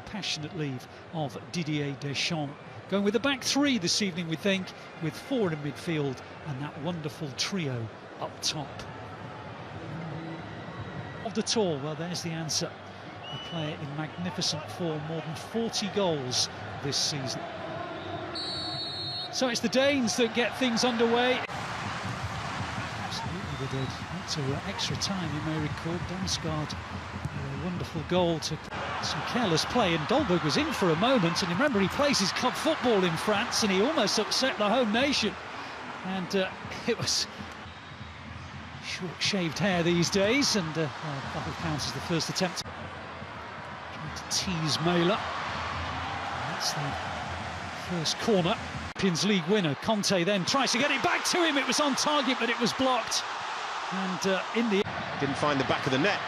passionate leave of Didier Deschamps. Going with the back three this evening, we think, with four in midfield and that wonderful trio up top. Of the tour, well, there's the answer. A player in magnificent form, more than 40 goals this season. So it's the Danes that get things underway. Absolutely they did. Went to extra time, you may recall. Damsgaard, a wonderful goal to some careless play, and Dolberg was in for a moment, and remember he plays his club football in France and he almost upset the home nation. And it was short-shaved hair these days, and that will count as the first attempt. Trying to tease Mailer. That's the first corner. Champions League winner Conte then tries to get it back to him. It was on target, but it was blocked. And in the didn't find the back of the net.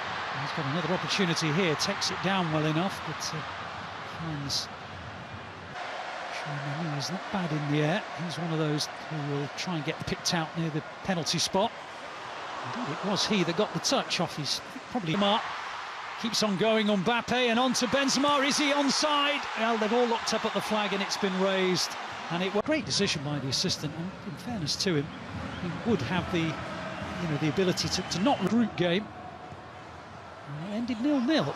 He's got another opportunity here. Takes it down well enough, but finds he's not bad in the air. He's one of those who will try and get picked out near the penalty spot. Indeed, it was he that got the touch off his probably mark. Keeps on going on Mbappe and on to Benzema. Is he onside? Well, they've all looked up at the flag and it's been raised. And it was a great decision by the assistant. And in fairness to him, he would have the, the ability to not group game. And it ended 0-0.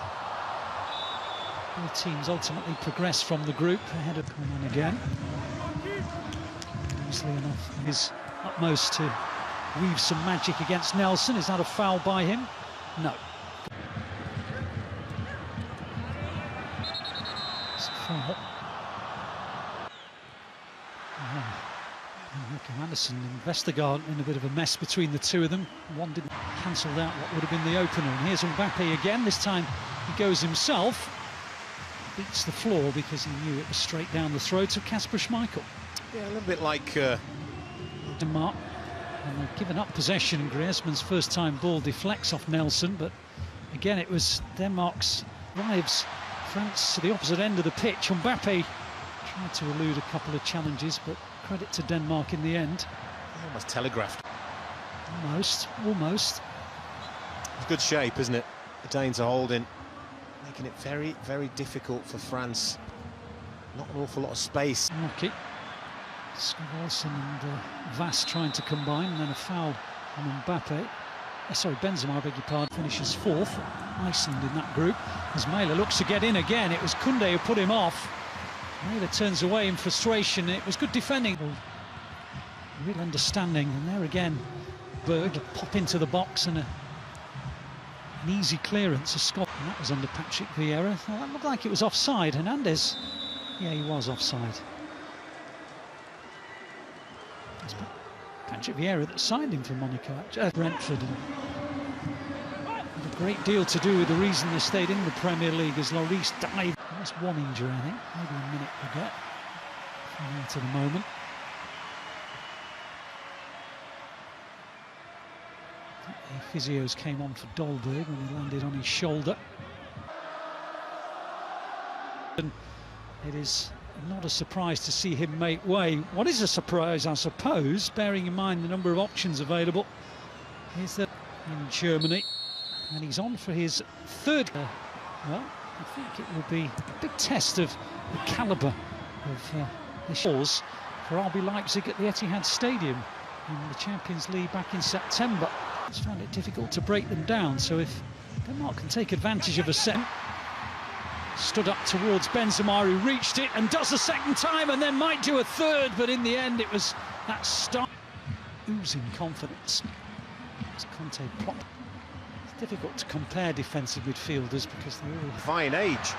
Both teams ultimately progressed from the group ahead of Poland again. Easily enough, his utmost to weave some magic against Nelson. Is that a foul by him? No. It's a foul. Anderson and Vestergaard in a bit of a mess between the two of them. One didn't cancel out what would have been the opener. And here's Mbappe again. This time he goes himself. Beats the floor because he knew it was straight down the throat of Kasper Schmeichel. Yeah, a little bit like Denmark. And they've given up possession. Griezmann's first-time ball deflects off Nelson, but again it was Denmark's drives France to the opposite end of the pitch. Mbappe tried to elude a couple of challenges, but credit to Denmark in the end. Almost telegraphed. Almost. It's good shape, isn't it? The Danes are holding, making it very, very difficult for France. Not an awful lot of space. Okay. Scott Olsen and Vass trying to combine, and then a foul on Mbappe. Sorry, Benzema, I beg your pardon, finishes fourth. Iceland in that group. As Mailer looks to get in again, it was Koundé who put him off. Mailer turns away in frustration. It was good defending. Real understanding, and there again, Berg pop into the box and an easy clearance of Scott. And that was under Patrick Vieira. Well, that looked like it was offside. Hernandez, yeah, he was offside. It's Patrick Vieira that signed him from Monaco, Brentford. And had a great deal to do with the reason they stayed in the Premier League, as Lloris died. That's one injury, I think. Maybe a minute to get from there to the moment. The physios came on for Dolberg when he landed on his shoulder. And it is not a surprise to see him make way. What is a surprise, I suppose, bearing in mind the number of options available, is that in Germany, and he's on for his third. Well, I think it will be a big test of the calibre of the shores for RB Leipzig at the Etihad Stadium in the Champions League back in September. It's found it difficult to break them down, so if Denmark can take advantage of a set, stood up towards Benzema, who reached it and does a second time and then might do a third, but in the end it was that start. Oozing confidence as Conte plop. It's difficult to compare defensive midfielders because they're all fine age.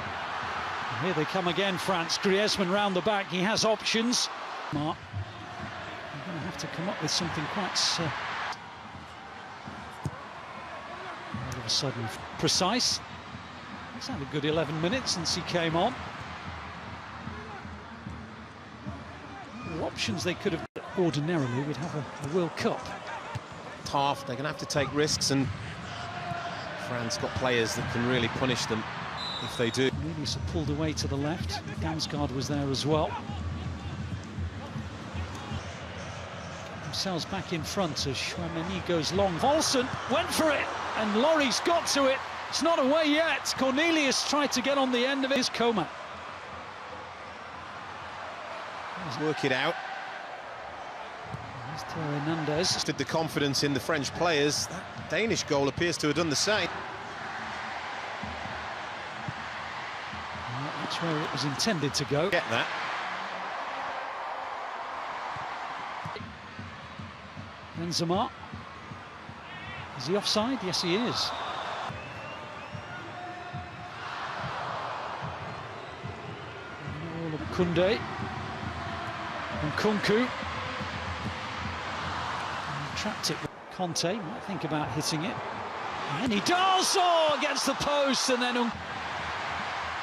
And here they come again, France. Griezmann round the back, he has options. Mark, you're going to have to come up with something quite all of a sudden precise. He's had a good 11 minutes since he came on. The options they could have ordinarily would have a World Cup. Half, they're going to have to take risks, and France got players that can really punish them if they do. Muniz pulled away to the left. Damsgaard was there as well. Themselves back in front as Chouameni goes long. Volson went for it, and Lloris got to it. It's not away yet. Cornelius tried to get on the end of it. Here's Coman. Work it out. There's Thierry Hernandez. Did the confidence in the French players. That Danish goal appears to have done the same. Well, that's where it was intended to go. Get that. Benzema. Is he offside? Yes, he is. Kunde. And Kunku. Trapped it. Conte might think about hitting it. And he does! Oh, against the post, and then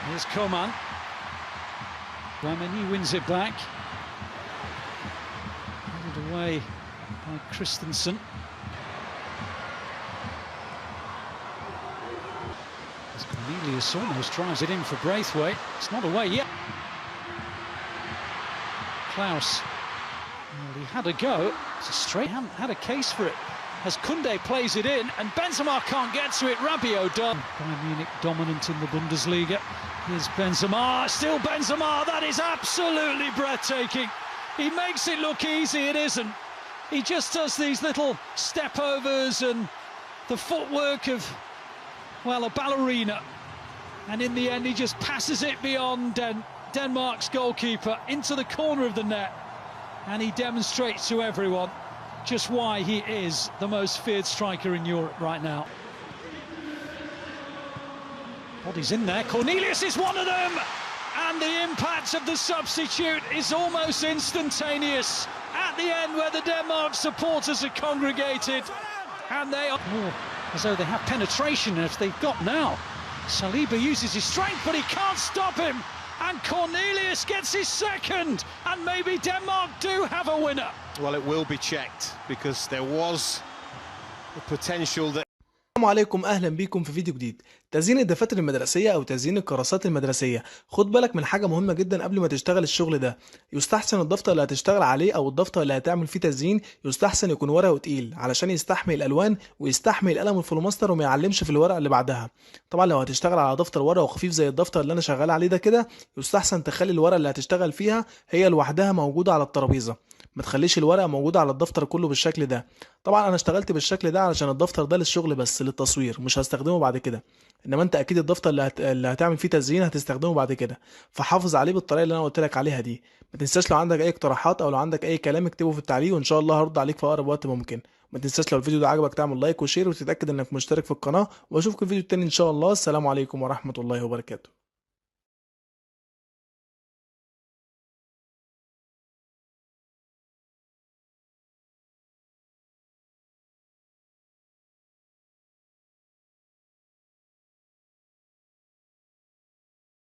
here's Coman. He wins it back. Headed away by Christensen. As Cornelius almost drives it in for Braithwaite. It's not away yet. Klaus. Well, he had a go. It's a straight. Hadn't had a case for it. As Kunde plays it in, and Benzema can't get to it. Rabiot done. Bayern Munich dominant in the Bundesliga. Here's Benzema. Still Benzema. That is absolutely breathtaking. He makes it look easy. It isn't. He just does these little step overs and the footwork of, well, a ballerina. And in the end, he just passes it beyond Denmark's goalkeeper into the corner of the net. And he demonstrates to everyone just why he is the most feared striker in Europe right now. Bodies in there. Cornelius is one of them! And the impact of the substitute is almost instantaneous at the end, where the Denmark supporters are congregated. And they are as though they have penetration as they've got now. Saliba uses his strength, but he can't stop him. And Cornelius gets his second, and maybe Denmark do have a winner. Well, it will be checked because there was the potential that. السلام عليكم، اهلا بيكم في فيديو جديد. تزيين الدفاتر المدرسيه او تزيين الكراسات المدرسيه. خد بالك من حاجه مهمه جدا قبل ما تشتغل الشغل ده. يستحسن الدفتر اللي هتشتغل عليه او الدفتر اللي هتعمل فيه تزيين يستحسن يكون ورقه تقيل علشان يستحمل الالوان ويستحمل قلم الفلوماستر وما يعلمش في الورقه اللي بعدها. طبعا لو هتشتغل على دفتر ورقه خفيف زي الدفتر اللي انا شغال عليه ده كده، يستحسن تخلي الورقه اللي هتشتغل فيها هي لوحدها موجوده على الترابيزه، ما تخليش الورقه موجوده على الدفتر كله بالشكل ده. طبعا انا اشتغلت بالشكل ده علشان الدفتر ده للشغل بس، للتصوير، مش هستخدمه بعد كده. انما انت اكيد الدفتر اللي هتعمل فيه تزيين هتستخدمه بعد كده، فحافظ عليه بالطريقه اللي انا قلت لك عليها دي. ما تنساش لو عندك اي اقتراحات او لو عندك اي كلام اكتبه في التعليق وان شاء الله هرد عليك في اقرب وقت ممكن. ما تنساش لو الفيديو ده عجبك تعمل لايك وشير وتتاكد انك مشترك في القناه، واشوفك في الفيديو التاني ان شاء الله. السلام عليكم ورحمه الله وبركاته.